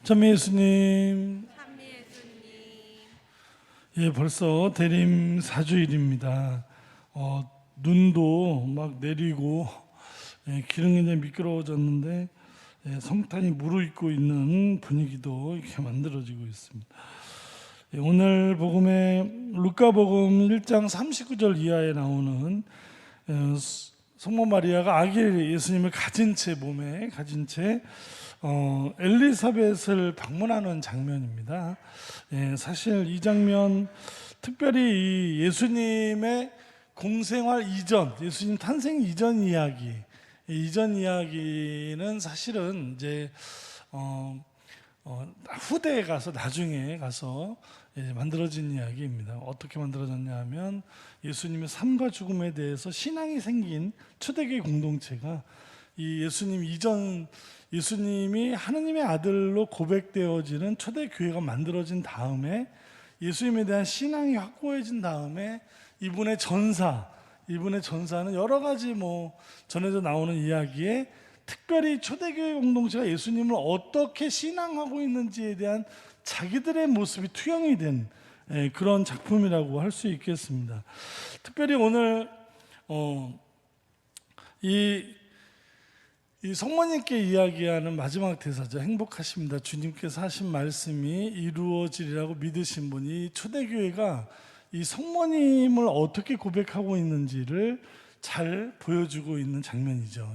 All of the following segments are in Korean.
참 예수님, 참 예수님, 예, 벌써 대림 4주일입니다. 눈도 막 내리고, 기름이 이제 미끄러워졌는데, 성탄이 무르익고 있는 분위기도 이렇게 만들어지고 있습니다. 오늘 복음에 루카복음 1장 39절 이하에 나오는 성모 마리아가 아기 예수님을 가진 채 몸에 가진 채 엘리사벳을 방문하는 장면입니다. 사실 이 장면 특별히 이 예수님의 공생활 이전, 예수님 탄생 이전 이야기, 이전 이야기는 사실은 이제 후대에 가서 나중에 가서 만들어진 이야기입니다. 어떻게 만들어졌냐 하면 예수님의 삶과 죽음에 대해서 신앙이 생긴 초대교회 공동체가 이 예수님 이전 예수님이 하느님의 아들로 고백되어지는 초대교회가 만들어진 다음에 예수님에 대한 신앙이 확고해진 다음에 이분의 전사는 여러 가지 전에도 나오는 이야기에 특별히 초대교회 공동체가 예수님을 어떻게 신앙하고 있는지에 대한 자기들의 모습이 투영이 된 그런 작품이라고 할 수 있겠습니다. 특별히 오늘 이 성모님께 이야기하는 마지막 대사죠. 행복하십니다. 주님께서 하신 말씀이 이루어지리라고 믿으신 분이 초대교회가 이 성모님을 어떻게 고백하고 있는지를 잘 보여주고 있는 장면이죠.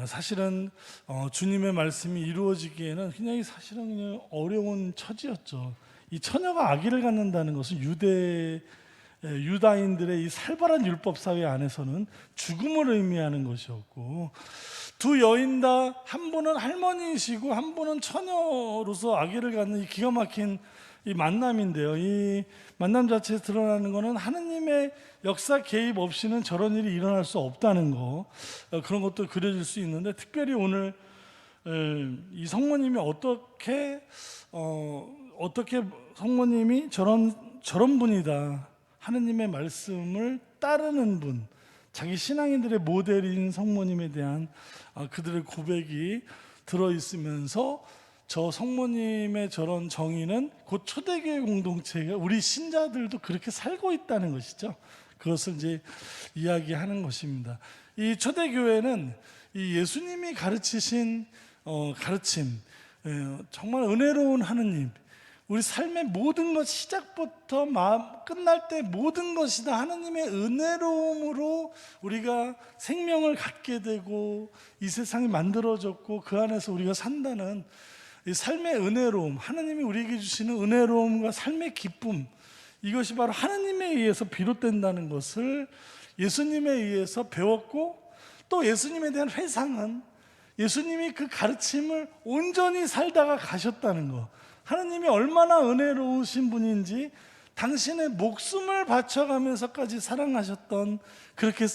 사실은 주님의 말씀이 이루어지기에는 굉장히 사실은 그냥 어려운 처지였죠. 이 처녀가 아기를 갖는다는 것은 유다인들의 이 살벌한 율법 사회 안에서는 죽음을 의미하는 것이었고, 두 여인 다 한 분은 할머니이시고 한 분은 처녀로서 아기를 갖는 이 기가 막힌 이 만남인데요. 이 만남 자체에 드러나는 것은 하느님의 역사 개입 없이는 저런 일이 일어날 수 없다는 거, 그런 것도 그려질 수 있는데, 특별히 오늘 이 성모님이 어떻게 성모님이 저런 분이다, 하느님의 말씀을 따르는 분, 자기 신앙인들의 모델인 성모님에 대한 그들의 고백이 들어있으면서 저 성모님의 저런 정의는 곧 초대교회 공동체가 우리 신자들도 그렇게 살고 있다는 것이죠. 그것을 이제 이야기하는 것입니다. 이 초대교회는 이 예수님이 가르치신 가르침, 정말 은혜로운 하느님, 우리 삶의 모든 것 시작부터 끝날 때 모든 것이 다 하느님의 은혜로움으로 우리가 생명을 갖게 되고 이 세상이 만들어졌고 그 안에서 우리가 산다는 이 삶의 은혜로움, 하느님이 우리에게 주시는 은혜로움과 삶의 기쁨, 이것이 바로 하느님에 의해서 비롯된다는 것을 예수님에 의해서 배웠고, 또 예수님에 대한 회상은 예수님이 그 가르침을 온전히 살다가 가셨다는 것, 하느님이 얼마나 은혜로우신 분인지 당신의 목숨을 바쳐가면서까지 사랑하셨던, 그렇게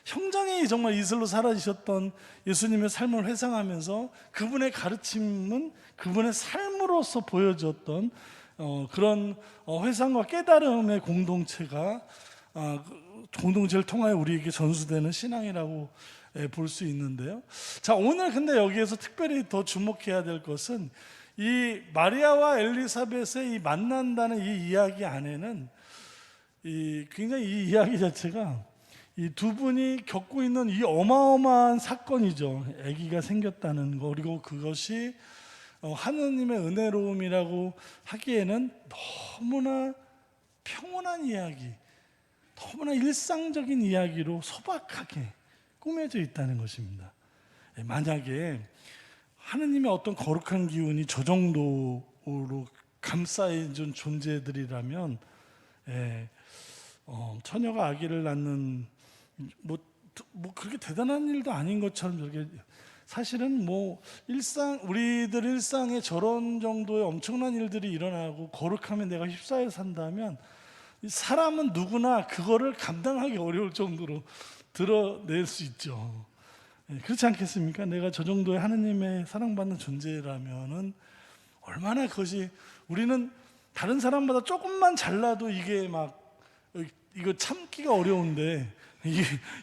형장이 정말 이슬로 사라지셨던 예수님의 삶을 회상하면서 그분의 가르침은 그분의 삶으로서 보여줬던 그런 회상과 깨달음의 공동체가 공동체를 통하여 우리에게 전수되는 신앙이라고 볼 수 있는데요. 자, 오늘 근데 여기에서 특별히 더 주목해야 될 것은 이 마리아와 엘리사벳의 이 만난다는 이 이야기 안에는 굉장히 이 이야기 자체가 이 두 분이 겪고 있는 이 어마어마한 사건이죠. 아기가 생겼다는 거, 그리고 그것이 하느님의 은혜로움이라고 하기에는 너무나 평온한 이야기, 너무나 일상적인 이야기로 소박하게 꾸며져 있다는 것입니다. 만약에 하느님의 어떤 거룩한 기운이 저 정도로 감싸준 존재들이라면 처녀가 아기를 낳는 그렇게 대단한 일도 아닌 것처럼 저렇게, 사실은 우리들 일상에 저런 정도의 엄청난 일들이 일어나고 거룩하면 내가 휩싸여 산다면 사람은 누구나 그거를 감당하기 어려울 정도로 드러낼 수 있죠. 그렇지 않겠습니까? 내가 저 정도의 하느님의 사랑받는 존재라면은 얼마나 그것이, 우리는 다른 사람보다 조금만 잘나도 이게 이거 참기가 어려운데,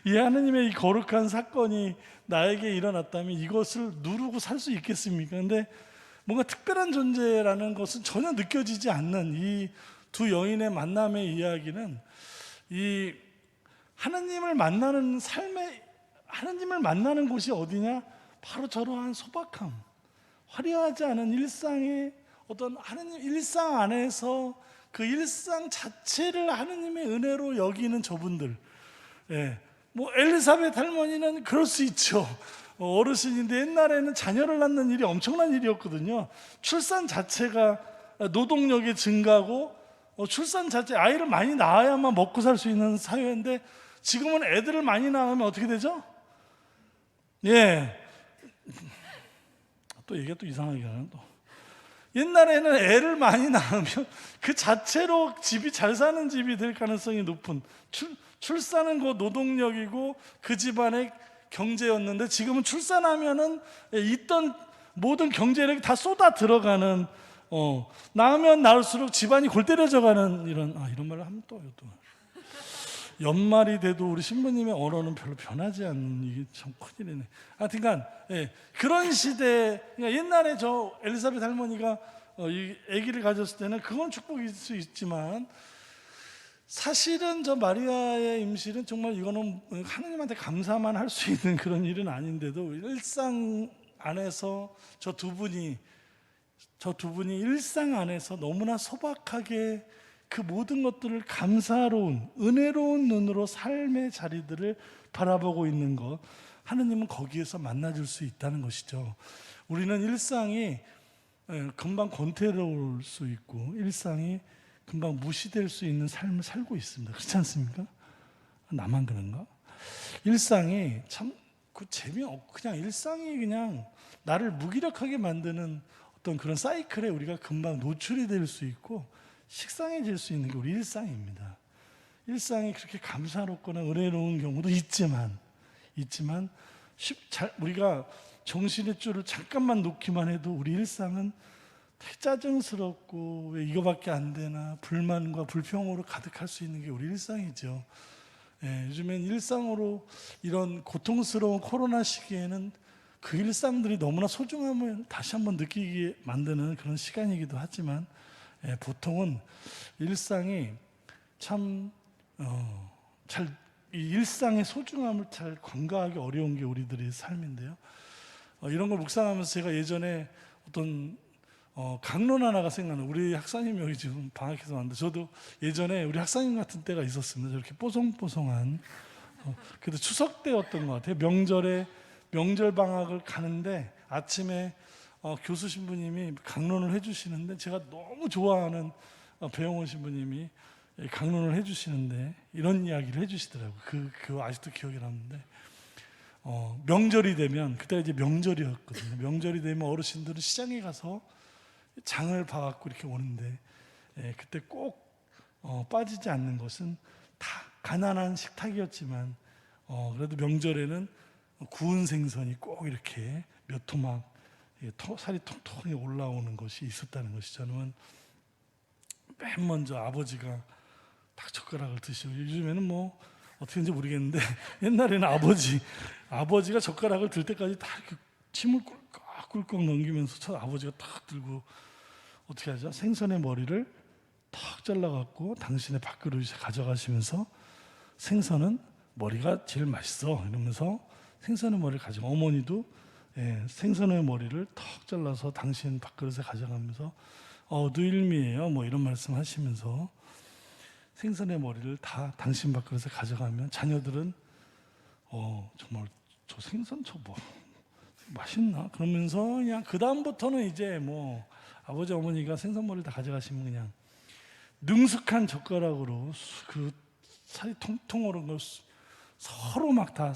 이 하느님의 이 거룩한 사건이 나에게 일어났다면 이것을 누르고 살 수 있겠습니까? 근데 뭔가 특별한 존재라는 것은 전혀 느껴지지 않는 이 두 여인의 만남의 이야기는 이 하나님을 만나는 삶의 하나님을 만나는 곳이 어디냐? 바로 저러한 소박함, 화려하지 않은 일상의 어떤 하나님 일상 안에서 그 일상 자체를 하나님의 은혜로 여기는 저분들. 예. 뭐 엘리사벳 할머니는 그럴 수 있죠. 어르신인데 옛날에는 자녀를 낳는 일이 엄청난 일이었거든요. 출산 자체가 노동력이 증가하고 출산 자체 아이를 많이 낳아야만 먹고 살 수 있는 사회인데 지금은 애들을 많이 낳으면 어떻게 되죠? 예. 또 얘기가 또 이상하게 하네 또. 옛날에는 애를 많이 낳으면 그 자체로 집이 잘 사는 집이 될 가능성이 높은 출산은 그 노동력이고 그 집안의 경제였는데 지금은 출산하면은 있던 모든 경제력이 다 쏟아 들어가는 낳으면 낳을수록 집안이 골 때려져가는 이런 말을 하면 또 연말이 돼도 우리 신부님의 언어는 별로 변하지 않는 이게 참 큰일이네. 하여튼간 그런 시대 그러니까 옛날에 저 엘리사벳 할머니가 이 아기를 가졌을 때는 그건 축복일 수 있지만 사실은 저 마리아의 임신은 정말 이거는 하나님한테 감사만 할 수 있는 그런 일은 아닌데도 일상 안에서 저 두 분이 일상 안에서 너무나 소박하게 그 모든 것들을 감사로운 은혜로운 눈으로 삶의 자리들을 바라보고 있는 것, 하느님은 거기에서 만나줄 수 있다는 것이죠. 우리는 일상이 금방 권태로울 수 있고 일상이 금방 무시될 수 있는 삶을 살고 있습니다. 그렇지 않습니까? 나만 그런가? 일상이 참 재미없고 그냥 일상이 그냥 나를 무기력하게 만드는 어떤 그런 사이클에 우리가 금방 노출이 될 수 있고 식상해질 수 있는 게 우리 일상입니다. 일상이 그렇게 감사롭거나 은혜로운 경우도 있지만 우리가 정신의 줄을 잠깐만 놓기만 해도 우리 일상은 되게 짜증스럽고 왜 이거밖에 안 되나 불만과 불평으로 가득할 수 있는 게 우리 일상이죠. 요즘엔 일상으로 이런 고통스러운 코로나 시기에는 그 일상들이 너무나 소중함을 다시 한번 느끼게 만드는 그런 시간이기도 하지만 보통은 일상이 참 이 일상의 소중함을 잘 간과하기 어려운 게 우리들의 삶인데요. 이런 걸 묵상하면서 제가 예전에 어떤 강론 하나가 생각나요. 우리 학사님 여기 지금 방학해서 왔는데 저도 예전에 우리 학사님 같은 때가 있었습니다. 저렇게 뽀송뽀송한 그래도 추석 때였던 것 같아요. 명절 방학을 가는데 아침에 교수 신부님이 강론을 해주시는데 제가 너무 좋아하는 배영원 신부님이 강론을 해주시는데 이런 이야기를 해주시더라고요. 그 아직도 기억이 남는데 명절이 되면 그때 이제 명절이었거든요. 명절이 되면 어르신들은 시장에 가서 장을 봐갖고 이렇게 오는데 그때 꼭 빠지지 않는 것은 다 가난한 식탁이었지만 그래도 명절에는 구운 생선이 꼭 이렇게 몇 토막 살이 통통하게 올라오는 것이 있었다는 것이죠. 저는 맨 먼저 아버지가 딱 젓가락을 드시고 요즘에는 뭐 어떻게인지 모르겠는데 옛날에는 아버지가 젓가락을 들 때까지 다 이렇게 침을 꿀꺽꿀꺽 넘기면서 아버지가 탁 들고 어떻게 하죠? 생선의 머리를 탁 잘라갖고 당신의 밥그릇에 가져가시면서 생선은 머리가 제일 맛있어 이러면서 생선의 머리를 가지고 어머니도 생선의 머리를 턱 잘라서 당신 밥그릇에 가져가면서 누일미예요 뭐 이런 말씀하시면서 생선의 머리를 다 당신 밥그릇에 가져가면 자녀들은 정말 저 생선 뭐 맛있나 그러면서 그냥 그 다음부터는 이제 뭐 아버지 어머니가 생선 머리를 다 가져가시면 그냥 능숙한 젓가락으로 그 살이 통통 오른 걸 서로 막 다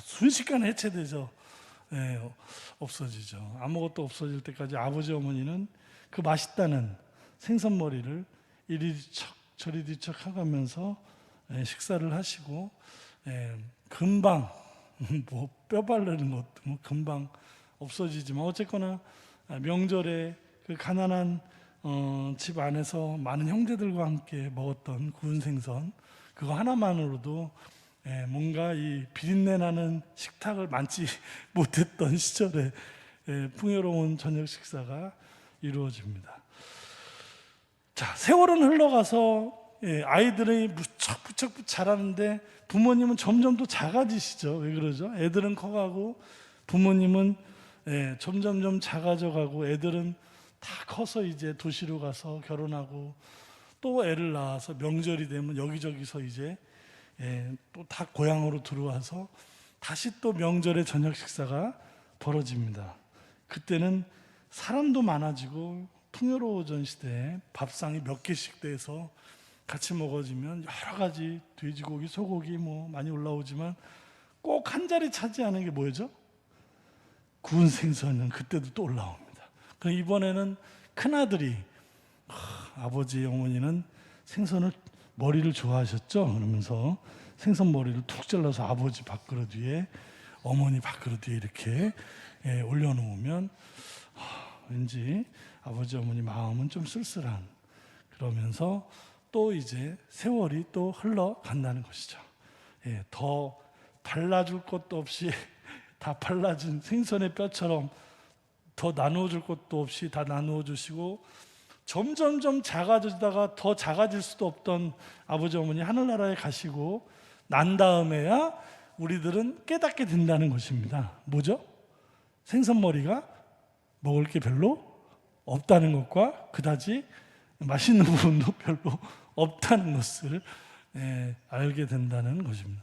순식간에 해체되죠. 없어지죠. 아무것도 없어질 때까지 아버지 어머니는 그 맛있다는 생선 머리를 이리 뒤척 저리 뒤척 하면서 식사를 하시고 금방 뭐 뼈 바르는 것도 뭐 금방 없어지지만 어쨌거나 명절에 그 가난한 집 안에서 많은 형제들과 함께 먹었던 구운 생선 그거 하나만으로도 뭔가 이 비린내 나는 식탁을 만지 못했던 시절에 풍요로운 저녁 식사가 이루어집니다. 자, 세월은 흘러가서 아이들이 무척 자라는데 부모님은 점점 더 작아지시죠. 왜 그러죠? 애들은 커가고 부모님은 점점 작아져가고 애들은 다 커서 이제 도시로 가서 결혼하고 또 애를 낳아서 명절이 되면 여기저기서 이제 또 다 고향으로 들어와서 다시 또 명절에 저녁 식사가 벌어집니다. 그때는 사람도 많아지고 풍요로워진 시대에 밥상이 몇 개씩 돼서 같이 먹어지면 여러 가지 돼지고기, 소고기 뭐 많이 올라오지만 꼭 한 자리 차지하는 게 뭐죠? 구운 생선은 그때도 또 올라옵니다. 그럼 이번에는 큰아들이 아버지 어머니는 생선을 머리를 좋아하셨죠? 그러면서 생선 머리를 툭 잘라서 아버지 밥그릇 위에 어머니 밥그릇 위에 이렇게 올려놓으면 왠지 아버지 어머니 마음은 좀 쓸쓸한, 그러면서 또 이제 세월이 또 흘러간다는 것이죠. 더 발라줄 것도 없이 다 발라진 생선의 뼈처럼 더 나누어줄 것도 없이 다 나누어 주시고 점점 작아지다가 더 작아질 수도 없던 아버지 어머니 하늘나라에 가시고 난 다음에야 우리들은 깨닫게 된다는 것입니다. 뭐죠? 생선머리가 먹을 게 별로 없다는 것과 그다지 맛있는 부분도 별로 없다는 것을 알게 된다는 것입니다.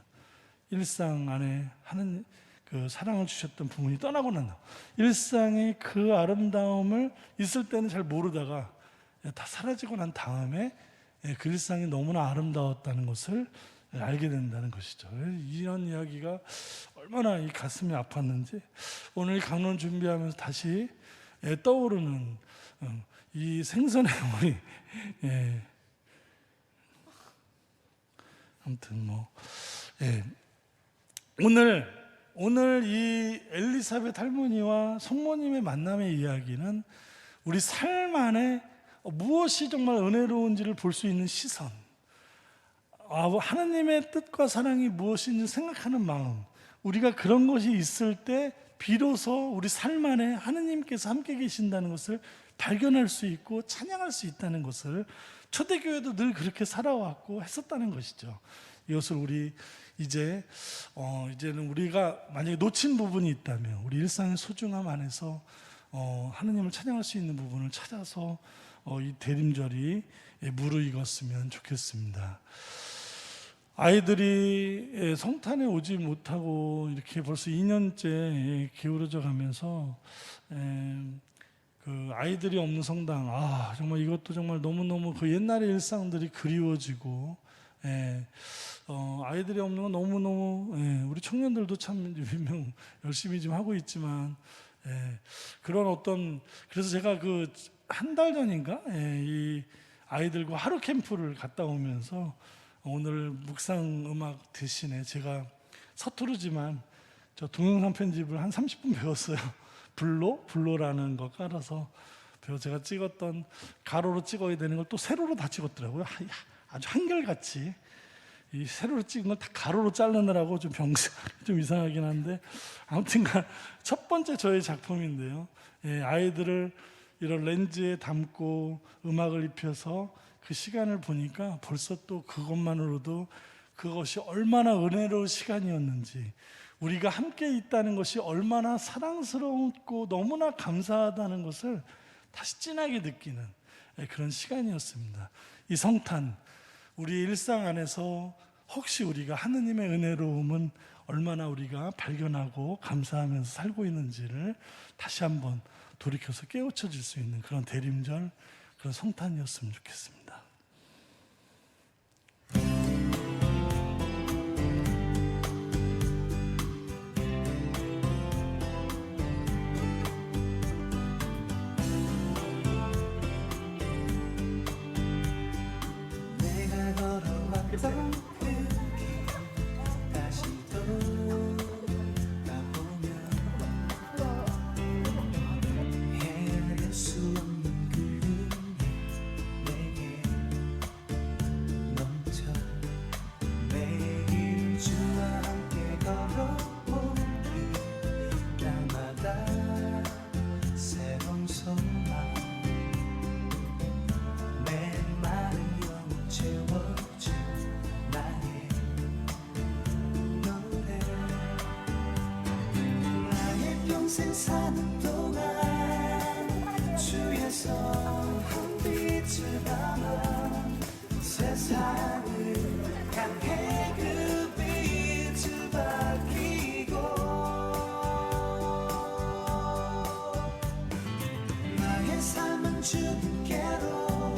일상 안에 하는 그 사랑을 주셨던 부모님이 떠나고 난 다음 일상의 그 아름다움을 있을 때는 잘 모르다가 다 사라지고 난 다음에 그 일상이 너무나 아름다웠다는 것을 알게 된다는 것이죠. 이런 이야기가 얼마나 이 가슴이 아팠는지 오늘 강론 준비하면서 다시 떠오르는 이 생선의 우리 아무튼 오늘 이 엘리사벳 할머니와 성모님의 만남의 이야기는 우리 삶 안에 무엇이 정말 은혜로운지를 볼 수 있는 시선, 하나님의 뜻과 사랑이 무엇인지 생각하는 마음, 우리가 그런 것이 있을 때 비로소 우리 삶 안에 하나님께서 함께 계신다는 것을 발견할 수 있고 찬양할 수 있다는 것을 초대교회도 늘 그렇게 살아왔고 했었다는 것이죠. 이것을 우리 이제는 우리가 만약에 놓친 부분이 있다면 우리 일상의 소중함 안에서 하나님을 찬양할 수 있는 부분을 찾아서 이 대림절이 무르익었으면 좋겠습니다. 아이들이 성탄에 오지 못하고 이렇게 벌써 2년째 기울어져 가면서 그 아이들이 없는 성당, 정말 이것도 정말 너무너무 그 옛날의 일상들이 그리워지고 아이들이 없는 건 너무너무 우리 청년들도 참 분명 열심히 좀 하고 있지만 그런 그래서 제가 그 한 달 전인가 이 아이들과 하루 캠프를 갔다 오면서 오늘 묵상 음악 대신에 제가 서투르지만 저 동영상 편집을 한 30분 배웠어요. 블로라는 거 깔아서 제가 찍었던 가로로 찍어야 되는 걸 또 세로로 다 찍었더라고요. 아주 한결같이 이 세로로 찍은 걸 다 가로로 자르느라고 좀 이상하긴 한데 아무튼간 첫 번째 저의 작품인데요. 아이들을 이런 렌즈에 담고 음악을 입혀서 그 시간을 보니까 벌써 또 그것만으로도 그것이 얼마나 은혜로운 시간이었는지, 우리가 함께 있다는 것이 얼마나 사랑스럽고 너무나 감사하다는 것을 다시 진하게 느끼는 그런 시간이었습니다. 이 성탄, 우리 일상 안에서 혹시 우리가 하느님의 은혜로움은 얼마나 우리가 발견하고 감사하면서 살고 있는지를 다시 한번 돌이켜서 깨우쳐질 수 있는 그런 대림절, 그런 성탄이었으면 좋겠습니다. 내가 걸어왔던 그 길 다시 돌아보면 헤아릴 수 없는 그 은혜 내게 평생 사는 동안 주의 선한 빛을 담아 세상을 향해 그 빛을 밝히고 나의 삶은 주님께로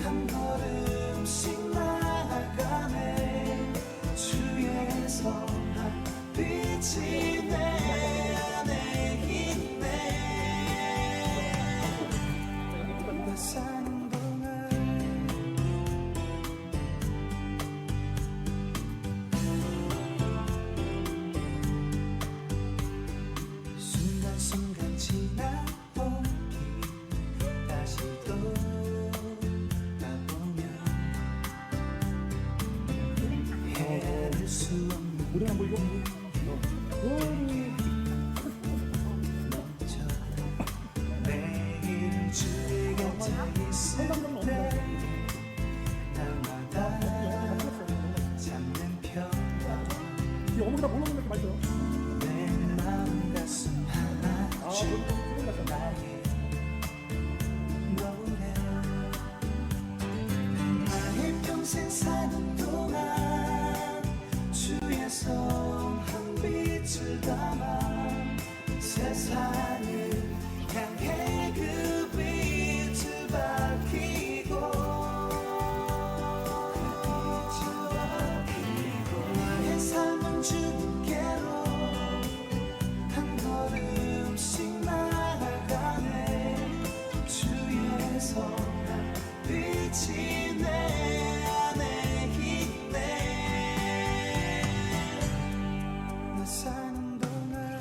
한 걸음씩 나아가네 주의 선한 빛이 내 안에 있네 나 사는 동안 순간순간 지나보기 다시 돌아보면 헤아릴 수 없는 넘쳐 매일 주의 곁에 있을 때 날마다 잡는 평화 내 마음 가슴 하나 주 나의 노래 나의 평생 사는 동안 주의 선한 빛을 담아 세상을 향해 그 빛을 밝히고 나의 삶은 주님께로 한 걸음씩 나아가네 주의 선한 빛이 내 안에 있네 나 사는 동안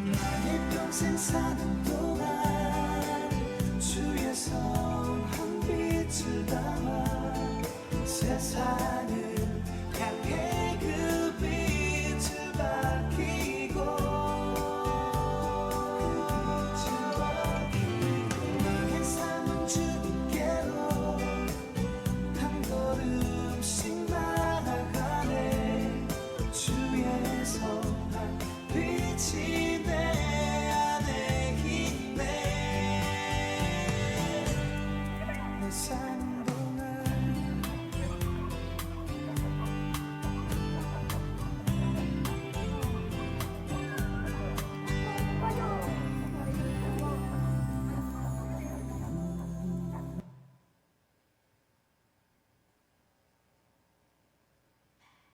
나의 평생 사는 동안 주의 선한 빛을 담아 세상을